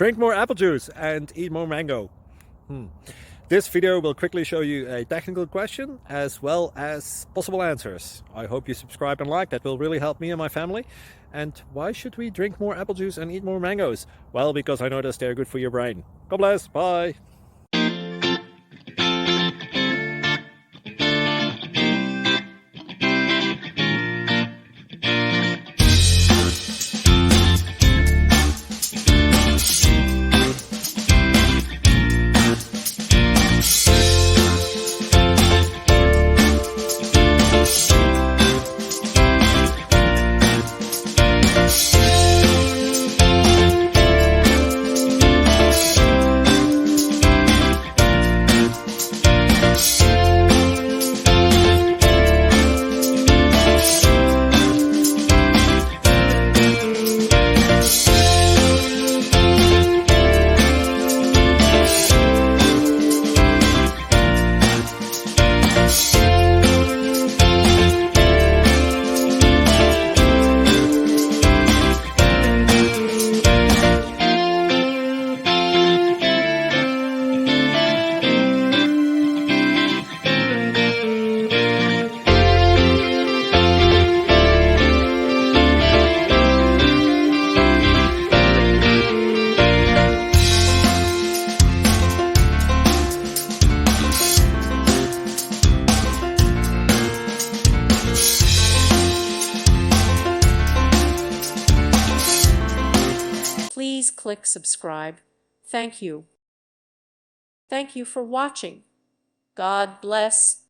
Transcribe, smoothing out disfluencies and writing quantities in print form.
Drink more apple juice and eat more mango. This video will quickly show you a technical question as well as possible answers. I hope you subscribe and like, that will really help me and my family. And why should we drink more apple juice and eat more mangoes? Well, because I noticed they're good for your brain. God bless, bye! Please click subscribe. Thank you. Thank you for watching. God bless.